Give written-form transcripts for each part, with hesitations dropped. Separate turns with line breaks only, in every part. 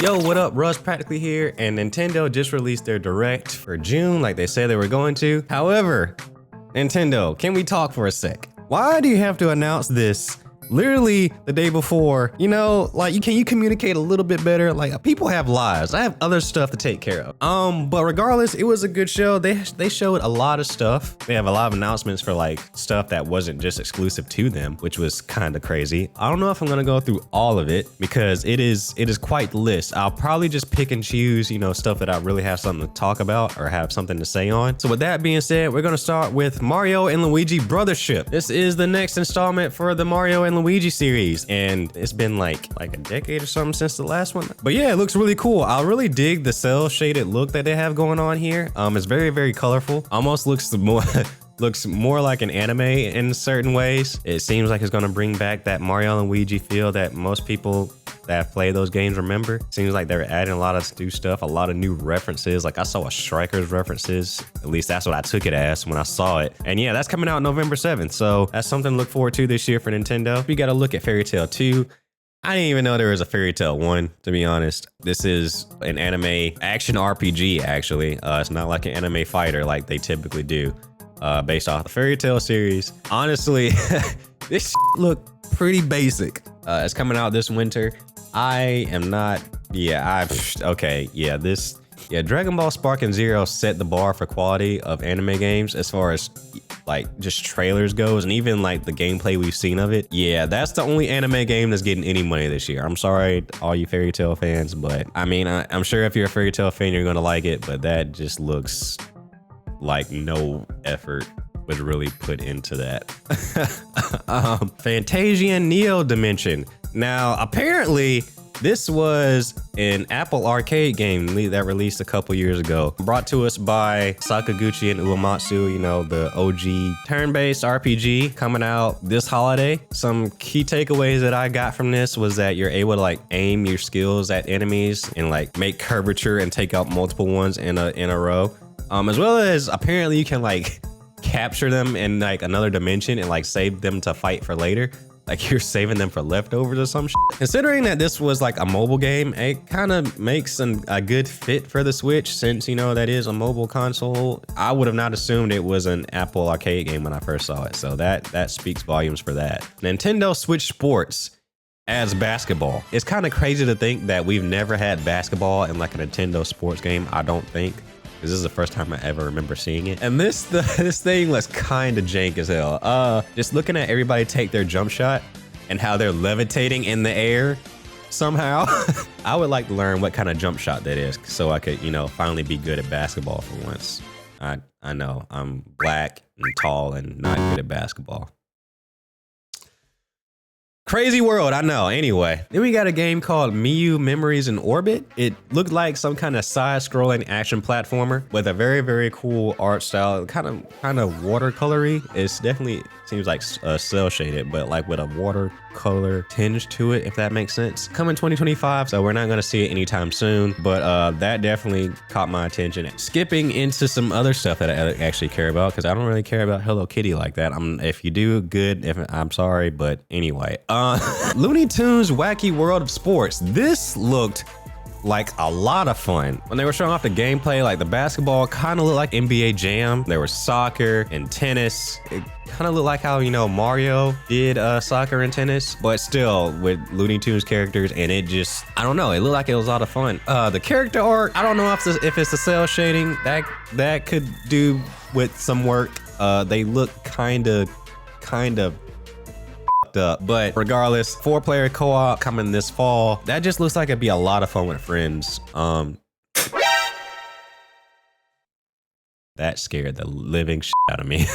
Yo, what up? Russ Practically here, and Nintendo just released their Direct for June like they said they were going to. However, Nintendo, can we talk for a sec? Why do you have to announce this literally the day before? You know, like, can you communicate a little bit better? Like, people have lives. I have other stuff to take care of. But regardless, it was a good show. They showed a lot of stuff. They have a lot of announcements for like stuff that wasn't just exclusive to them, which was kind of crazy. I don't know if I'm gonna go through all of it because it is quite the list. I'll probably just pick and choose, you know, stuff that I really have something to talk about or have something to say on. So with that being said, we're gonna start with Mario and Luigi Brothership. This is the next installment for the Mario and Luigi series, and it's been like a decade or something since the last one. But yeah, it looks really cool. I really dig the cell shaded look that they have going on here. It's very, very colorful. Almost looks more looks more like an anime in certain ways. It seems like it's gonna bring back that Mario and Luigi feel that most people that play those games remember. Seems like they're adding a lot of new stuff, a lot of new references. Like I saw a Strikers references. At least that's what I took it as when I saw it. And yeah, that's coming out November 7th. So that's something to look forward to this year for Nintendo. We gotta look at Fairy Tail 2. I didn't even know there was a Fairy Tail 1, to be honest. This is an anime action RPG, actually. It's not like an anime fighter like they typically do, based off the Fairy Tail series. Honestly, this look pretty basic. It's coming out this winter. I am not, Dragon Ball Sparking Zero set the bar for quality of anime games as far as like just trailers goes, and even like the gameplay we've seen of it. Yeah, that's the only anime game that's getting any money this year. I'm sorry, all you Fairy Tail fans, but I mean, I'm sure if you're a Fairy Tail fan, you're gonna like it, but that just looks like no effort was really put into that. Fantasian Neo Dimension. Now, apparently, this was an Apple arcade game that released a couple years ago. Brought to us by Sakaguchi and Uematsu, you know, the OG turn-based RPG coming out this holiday. Some key takeaways that I got from this was that you're able to like aim your skills at enemies and like make curvature and take out multiple ones in a row. As well as apparently you can like capture them in like another dimension and like save them to fight for later. Like you're saving them for leftovers or some shit. Considering that this was like a mobile game, it kind of makes a good fit for the Switch since, you know, that is a mobile console. I would have not assumed it was an Apple arcade game when I first saw it. So that speaks volumes for that. Nintendo Switch Sports as basketball. It's kind of crazy to think that we've never had basketball in like a Nintendo sports game, I don't think. Because this is the first time I ever remember seeing it. And this thing looks kind of jank as hell. Just looking at everybody take their jump shot and how they're levitating in the air somehow. I would like to learn what kind of jump shot that is so I could, you know, finally be good at basketball for once. I know I'm black and tall and not good at basketball. Crazy world, I know. Anyway, then we got a game called Miyu Memories in Orbit. It looked like some kind of side-scrolling action platformer with a very, very cool art style, kind of watercolory. It's definitely seems like cell shaded, but like with a watercolor tinge to it, if that makes sense. Coming 2025, so we're not gonna see it anytime soon, but that definitely caught my attention. Skipping into some other stuff that I actually care about, because I don't really care about Hello Kitty like that. If you do, good. If I'm sorry, but anyway. Looney Tunes Wacky World of Sports. This looked like a lot of fun. When they were showing off the gameplay, like the basketball kind of looked like NBA Jam. There was soccer and tennis. It kind of looked like how, you know, Mario did soccer and tennis, but still with Looney Tunes characters, and it just, I don't know, it looked like it was a lot of fun. The character art, I don't know if it's the cell shading. That could do with some work. They look kind of up, but regardless, 4-player co-op coming this fall. That just looks like it'd be a lot of fun with friends. That scared the living shit out of me.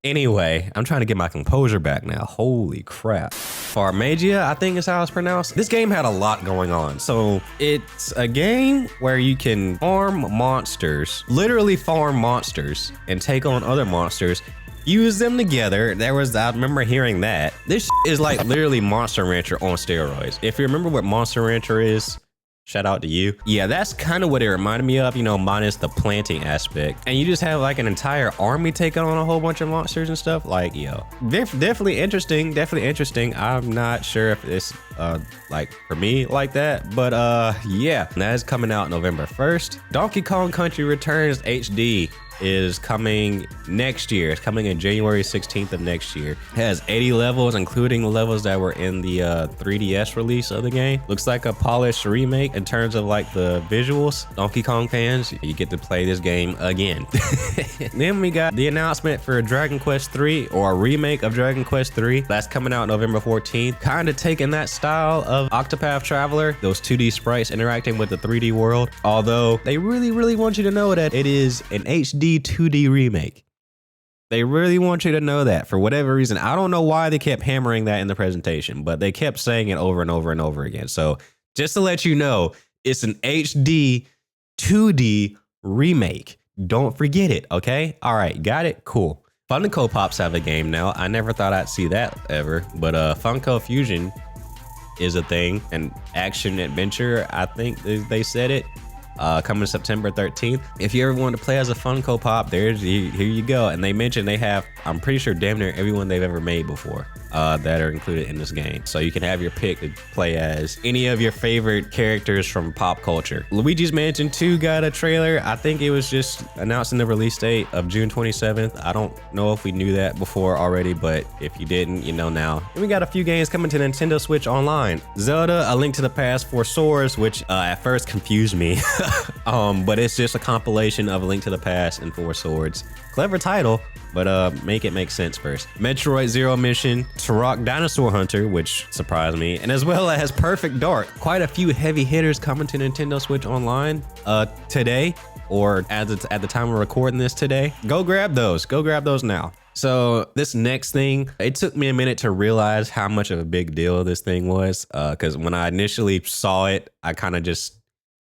Anyway, I'm trying to get my composure back now. Holy crap. Farmagia, I think is how it's pronounced. This game had a lot going on. So it's a game where you can farm monsters, literally farm monsters and take on other monsters. Use them together. I remember hearing that. This is like literally Monster Rancher on steroids. If you remember what Monster Rancher is, Shout out to you. Yeah, that's kind of what it reminded me of, you know, minus the planting aspect. And you just have like an entire army taking on a whole bunch of monsters and stuff. Like, yo, definitely interesting. Definitely interesting. I'm not sure if it's like for me like that, but yeah, that is coming out November 1st. Donkey Kong Country Returns HD is coming next year. It's coming in January 16th of next year. It has 80 levels, including the levels that were in the 3DS release of the game. Looks like a polished remake in terms of like the visuals. Donkey Kong fans, you get to play this game again. Then we got the announcement for Dragon Quest 3, or a remake of Dragon Quest 3. That's coming out November 14th. Kind of taking that style of Octopath Traveler, those 2D sprites interacting with the 3D world. Although they really want you to know that it is an HD 2D remake. They really want you to know that for whatever reason. I don't know why they kept hammering that in the presentation, but they kept saying it over and over and over again. So just to let you know, it's an HD 2D remake. Don't forget it, okay? All right, got it? Cool. Funko Pops have a game now. I never thought I'd see that ever, but Funko Fusion is a thing, an action adventure. I think they said it. Coming September 13th. If you ever want to play as a Funko Pop, here you go. And they mentioned they have, I'm pretty sure, damn near everyone they've ever made before that are included in this game. So you can have your pick to play as any of your favorite characters from pop culture. Luigi's Mansion 2 got a trailer. I think it was just announcing the release date of June 27th. I don't know if we knew that before already, but if you didn't, you know now. And we got a few games coming to Nintendo Switch Online. Zelda, A Link to the Past, Four Swords, which at first confused me. But it's just a compilation of A Link to the Past and Four Swords. Clever title, but make it make sense first. Metroid Zero Mission, Turok Dinosaur Hunter, which surprised me, and as well as Perfect Dark. Quite a few heavy hitters coming to Nintendo Switch Online today, or at the time we're recording this today. Go grab those. Go grab those now. So this next thing, it took me a minute to realize how much of a big deal this thing was, because when I initially saw it, I kind of just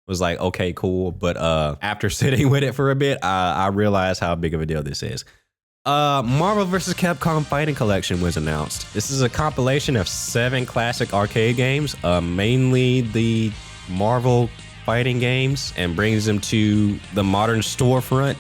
was like, okay, cool. But after sitting with it for a bit, I realized how big of a deal this is. Marvel vs. Capcom Fighting Collection was announced. This is a compilation of 7 classic arcade games, mainly the Marvel fighting games, and brings them to the modern storefront.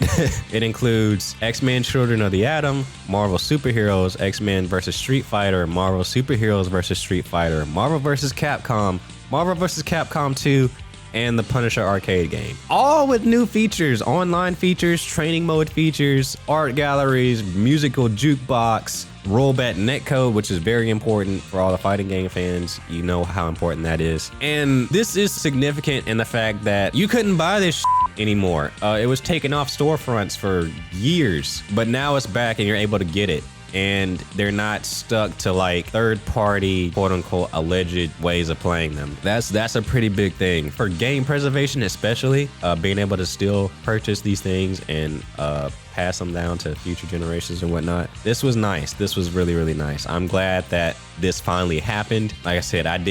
It includes X-Men Children of the Atom, Marvel Superheroes, X-Men vs. Street Fighter, Marvel Superheroes vs. Street Fighter, Marvel vs. Capcom, Marvel vs. Capcom 2, and the Punisher arcade game. All with new features, online features, training mode features, art galleries, musical jukebox, rollback netcode, which is very important for all the fighting game fans. You know how important that is. And this is significant in the fact that you couldn't buy this anymore. It was taken off storefronts for years, but now it's back and you're able to get it. And they're not stuck to like third-party, quote-unquote, alleged ways of playing them. That's a pretty big thing for game preservation, especially being able to still purchase these things and pass them down to future generations and whatnot. This was nice. This was really nice. I'm glad that this finally happened. Like I said, it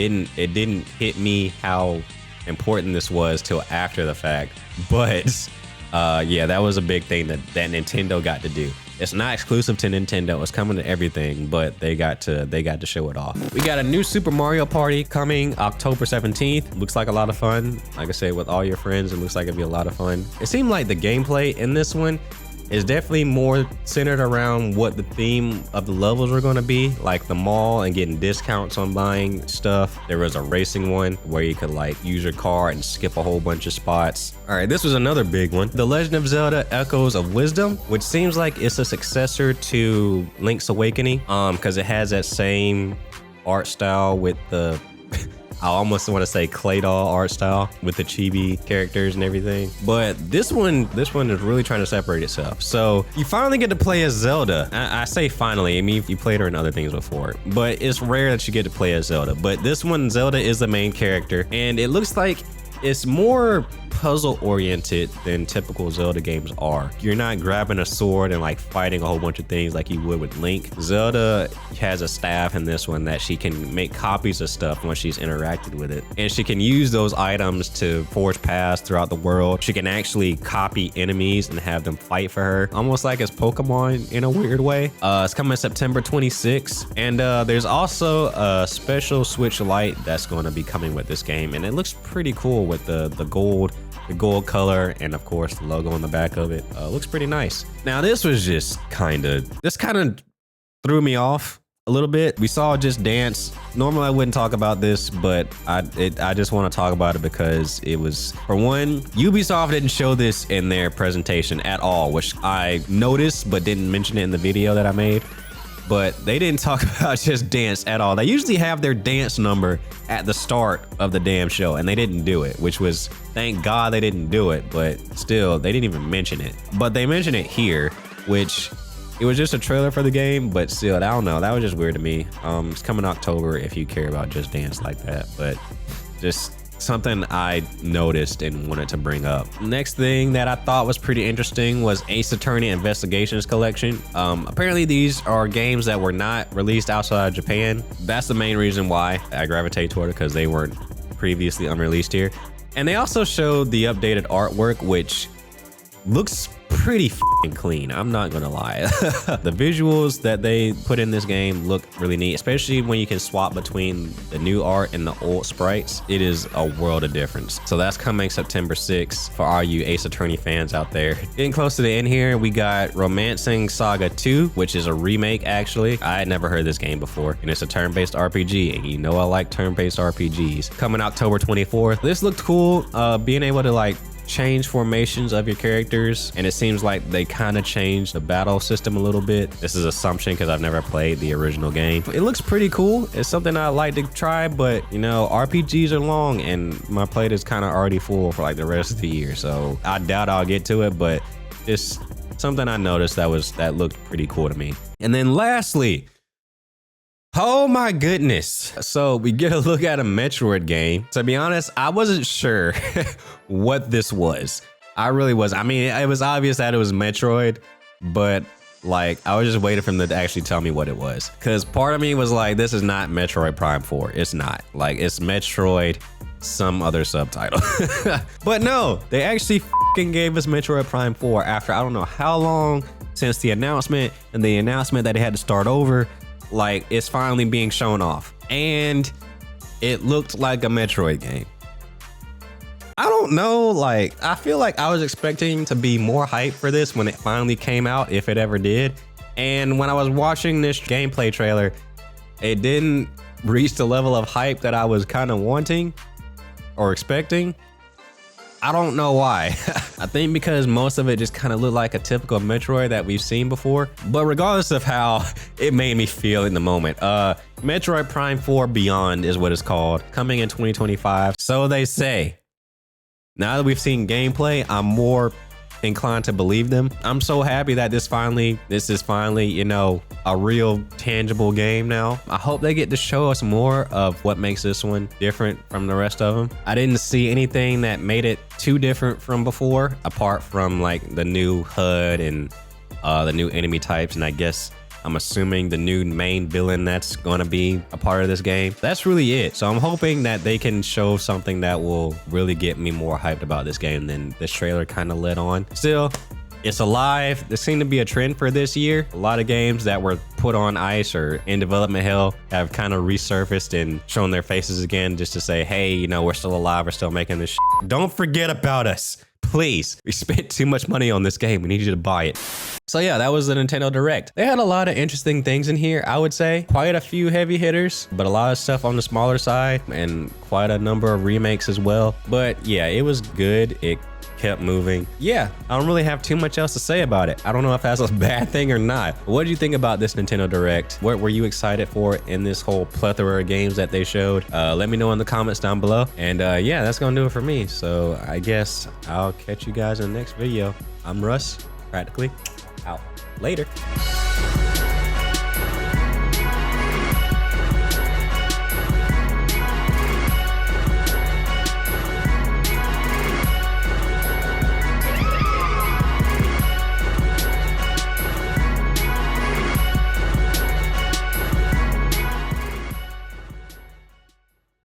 didn't hit me how important this was till after the fact, but yeah, that was a big thing that Nintendo got to do. It's not exclusive to Nintendo. It's coming to everything, but they got to show it off. We got a new Super Mario Party coming October 17th. Looks like a lot of fun. Like I said, with all your friends, it looks like it'd be a lot of fun. It seemed like the gameplay in this one is definitely more centered around what the theme of the levels are going to be, like the mall and getting discounts on buying stuff. There was a racing one where you could like use your car and skip a whole bunch of spots. All right, this was another big one. The Legend of Zelda Echoes of Wisdom, which seems like it's a successor to Link's Awakening, because it has that same art style with the I almost want to say clay doll art style with the chibi characters and everything. But this one is really trying to separate itself. So you finally get to play as Zelda. I say finally, I mean, you played her in other things before, but it's rare that you get to play as Zelda. But this one, Zelda is the main character, and it looks like it's more puzzle oriented than typical Zelda games are. You're not grabbing a sword and like fighting a whole bunch of things like you would with Link. Zelda has a staff in this one that she can make copies of stuff once she's interacted with it. And she can use those items to forge paths throughout the world. She can actually copy enemies and have them fight for her, almost like it's Pokemon in a weird way. It's coming September 26th. And there's also a special Switch Lite that's going to be coming with this game. And it looks pretty cool with the gold color, and of course the logo on the back of it. Looks pretty nice. Now this kind of threw me off a little bit. We saw Just Dance. Normally I wouldn't talk about this, but I just want to talk about it because it was, for one, Ubisoft didn't show this in their presentation at all, which I noticed but didn't mention it in the video that I made. But they didn't talk about Just Dance at all. They usually have their dance number at the start of the damn show, and they didn't do it, which was, thank God they didn't do it, but still, they didn't even mention it. But they mentioned it here, which it was just a trailer for the game, but still, I don't know, that was just weird to me. It's coming October if you care about Just Dance like that, but just something I noticed and wanted to bring up. Next thing that I thought was pretty interesting was Ace Attorney Investigations Collection. Apparently these are games that were not released outside of Japan. That's the main reason why I gravitate toward it, because they weren't previously unreleased here. And they also showed the updated artwork, which looks pretty f***ing clean, I'm not gonna lie. The visuals that they put in this game look really neat, especially when you can swap between the new art and the old sprites. It is a world of difference. So that's coming September 6th for all you Ace Attorney fans out there. Getting close to the end here, we got Romancing Saga 2, which is a remake actually. I had never heard this game before, and it's a turn-based RPG, and you know I like turn-based RPGs. Coming October 24th. This looked cool, being able to like change formations of your characters, and it seems like they kind of changed the battle system a little bit. This is assumption because I've never played the original game. It looks pretty cool. It's something I'd like to try, but you know, RPGs are long and my plate is kind of already full for like the rest of the year, so I doubt I'll get to it, but it's something I noticed that looked pretty cool to me. And then lastly, oh my goodness. So we get a look at a Metroid game. To be honest, I wasn't sure what this was. I really was. I mean, it was obvious that it was Metroid, but like, I was just waiting for them to actually tell me what it was. Cause part of me was like, this is not Metroid Prime 4. It's not. Like, it's Metroid, some other subtitle. But no, they actually fucking gave us Metroid Prime 4 after I don't know how long since the announcement, and the announcement that they had to start over. Like, it's finally being shown off, and it looked like a Metroid game. I don't know, like, I feel like I was expecting to be more hyped for this when it finally came out, if it ever did. And when I was watching this gameplay trailer, it didn't reach the level of hype that I was kind of wanting or expecting. I don't know why. I think because most of it just kind of looked like a typical Metroid that we've seen before. But regardless of how it made me feel in the moment, Metroid Prime 4 Beyond is what it's called, coming in 2025. So they say. Now that we've seen gameplay, I'm more inclined to believe them. I'm so happy that this is finally, you know, a real tangible game now. I hope they get to show us more of what makes this one different from the rest of them. I didn't see anything that made it too different from before, apart from like the new HUD and the new enemy types, and I guess I'm assuming the new main villain that's going to be a part of this game. That's really it. So I'm hoping that they can show something that will really get me more hyped about this game than this trailer kind of led on. Still, it's alive. There seemed to be a trend for this year. A lot of games that were put on ice or in development hell have kind of resurfaced and shown their faces again, just to say, hey, you know, we're still alive. We're still making this shit. Don't forget about us. Please, we spent too much money on this game. We need you to buy it. So yeah, that was the Nintendo Direct. They had a lot of interesting things in here, I would say. Quite a few heavy hitters, but a lot of stuff on the smaller side, and quite a number of remakes as well. But yeah, it was good. It kept moving. Yeah, I don't really have too much else to say about it. I don't know if that's a bad thing or not. What did you think about this Nintendo Direct? What were you excited for in this whole plethora of games that they showed? Let me know in the comments down below. And yeah, that's gonna do it for me. So I guess I'll catch you guys in the next video. I'm Russ, practically out. Later.